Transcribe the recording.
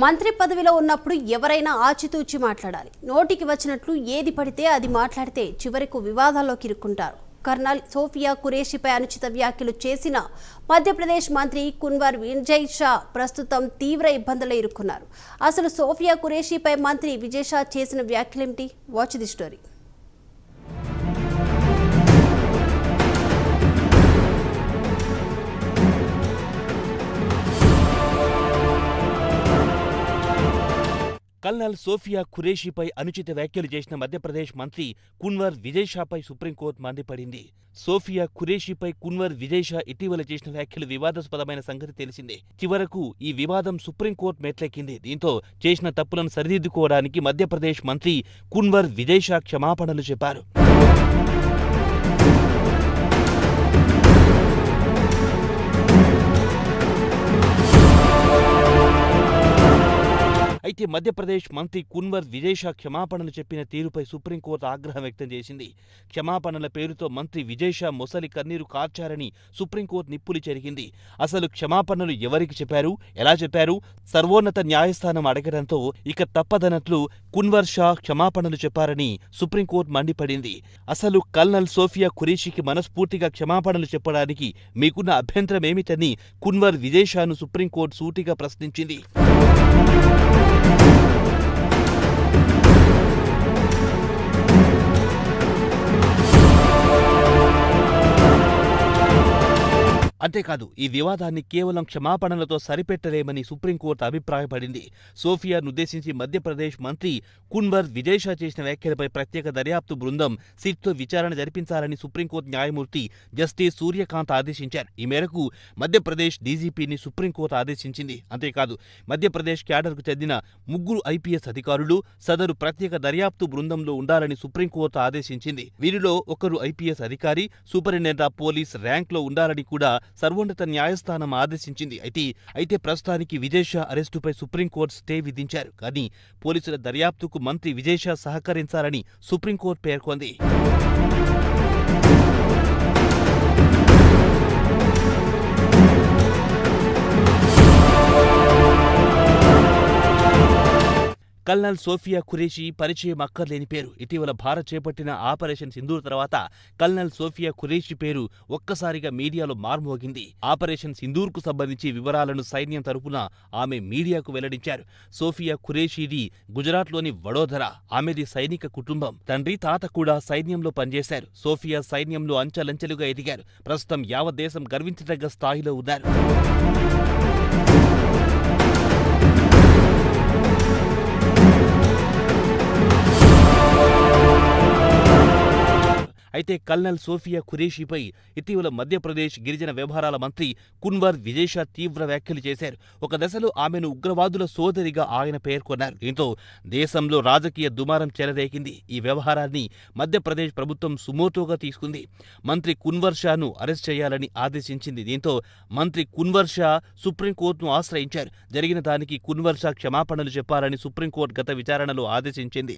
మంత్రి పదవిలో ఉన్నప్పుడు ఎవరైనా ఆచితూచి మాట్లాడాలి. నోటికి వచ్చినట్లు ఏది పడితే అది మాట్లాడితే చివరకు వివాదాల్లోకి ఇరుక్కుంటారు. కర్నల్ సోఫియా ఖురేషీపై అనుచిత వ్యాఖ్యలు చేసిన మధ్యప్రదేశ్ మంత్రి కున్వర్ విజయ్ షా ప్రస్తుతం తీవ్ర ఇబ్బందుల్లో ఇరుక్కున్నారు. అసలు సోఫియా ఖురేషీపై మంత్రి విజయ్ షా చేసిన వ్యాఖ్యలేమిటి? Watch the story. Colonel Sophia ఖురేషీపై అనుచిత వ్యాఖ్యలు చేసిన మధ్యప్రదేశ్ మంత్రి కున్వర్ విజయ్ షాపై సుప్రీంకోర్టు మండిపడింది. సోఫియా ఖురేషీపై కున్వర్ విజయ్ షా ఇటీవల చేసిన వ్యాఖ్యలు వివాదాస్పదమైన సంగతి తెలిసిందే. చివరకు ఈ వివాదం సుప్రీంకోర్టు మెట్లెక్కింది. దీంతో చేసిన తప్పులను సరిదిద్దుకోవడానికి మధ్యప్రదేశ్ మంత్రి కున్వర్ విజయ్ షా క్షమాపణలు చెప్పారు. అయితే మధ్యప్రదేశ్ మంత్రి కున్వర్ విజయ్ షా క్షమాపణలు చెప్పిన తీరుపై సుప్రీంకోర్టు ఆగ్రహం వ్యక్తం చేసింది. క్షమాపణల పేరుతో మంత్రి విజయ్ షా మొసలి కన్నీరు కార్చారని సుప్రీంకోర్టు నిప్పులు చెరిగింది. అసలు క్షమాపణలు ఎవరికి చెప్పారు, ఎలా చెప్పారు? సర్వోన్నత న్యాయస్థానం అడగడంతో ఇక తప్పదన్నట్లు కున్వర్ షా క్షమాపణలు చెప్పారని సుప్రీంకోర్టు మండిపడింది. అసలు కల్నల్ సోఫియా ఖురేషీకి మనస్ఫూర్తిగా క్షమాపణలు చెప్పడానికి మీకున్న అభ్యంతరం ఏమిటని కున్వర్ విజయ్ షాను సుప్రీంకోర్టు సూటిగా ప్రశ్నించింది. అంతేకాదు, ఈ వివాదాన్ని కేవలం క్షమాపణలతో సరిపెట్టలేమని సుప్రీంకోర్టు అభిప్రాయపడింది. సోఫియానుద్దేశించి మధ్యప్రదేశ్ మంత్రి కున్వర్ విజయ్ షా చేసిన వ్యాఖ్యలపై ప్రత్యేక దర్యాప్తు బృందం సిట్తో విచారణ జరిపించాలని సుప్రీంకోర్టు న్యాయమూర్తి జస్టిస్ సూర్యకాంత్ ఆదేశించారు. ఈ మేరకు మధ్యప్రదేశ్ డీజీపీని సుప్రీంకోర్టు ఆదేశించింది. అంతేకాదు, మధ్యప్రదేశ్ క్యాడర్కు చెందిన 3 ఐపీఎస్ అధికారులు సదరు ప్రత్యేక దర్యాప్తు బృందంలో ఉండాలని సుప్రీంకోర్టు ఆదేశించింది. వీరిలో ఒకరు ఐపీఎస్ అధికారి, సూపరింటెండెంట్ ఆఫ్ పోలీస్ ర్యాంక్లో ఉండాలని కూడా సర్వోన్నత న్యాయస్థానం ఆదేశించింది. అయితే ప్రస్తుతానికి విజయ్ షా అరెస్టుపై సుప్రీంకోర్టు స్టే విధించారు. కానీ పోలీసుల దర్యాప్తుకు మంత్రి విజయ్ షా సహకరించాలని సుప్రీంకోర్టు పేర్కొంది. కల్నల్ సోఫియా ఖురేషీ పరిచయం అక్కర్లేని పేరు. ఇటీవల భారత్ చేపట్టిన ఆపరేషన్ సింధూర్ తర్వాత కల్నల్ సోఫియా ఖురేషీ పేరు ఒక్కసారిగా మీడియాలో మార్మోగింది. ఆపరేషన్ సింధూర్కు సంబంధించి వివరాలను సైన్యం తరపున ఆమె మీడియాకు వెల్లడించారు. సోఫియా ఖురేషీది గుజరాత్లోని వడోదర. ఆమెది సైనిక కుటుంబం. తండ్రి, తాత కూడా సైన్యంలో పనిచేశారు. సోఫియా సైన్యంలో అంచెలంచెలుగా ఎదిగారు. ప్రస్తుతం యావత్ దేశం గర్వించదగ్గ స్థాయిలో ఉన్నారు. అయితే కల్నల్ సోఫియా ఖురేషీపై ఇటీవల మధ్యప్రదేశ్ గిరిజన వ్యవహారాల మంత్రి కున్వర్ విజయ్ షా తీవ్ర వ్యాఖ్యలు చేశారు. ఒక దశలో ఆమెను ఉగ్రవాదుల సోదరిగా ఆయన పేర్కొన్నారు. దీంతో దేశంలో రాజకీయ దుమారం చెలరేగింది. ఈ వ్యవహారాన్ని మధ్యప్రదేశ్ ప్రభుత్వం సుమోటోగా తీసుకుంది. మంత్రి కున్వర్ షాను అరెస్ట్ చేయాలని ఆదేశించింది. దీంతో మంత్రి కున్వర్ షా సుప్రీంకోర్టును ఆశ్రయించారు. జరిగిన దానికి కున్వర్ షా క్షమాపణలు చెప్పాలని సుప్రీంకోర్టు గత విచారణలో ఆదేశించింది.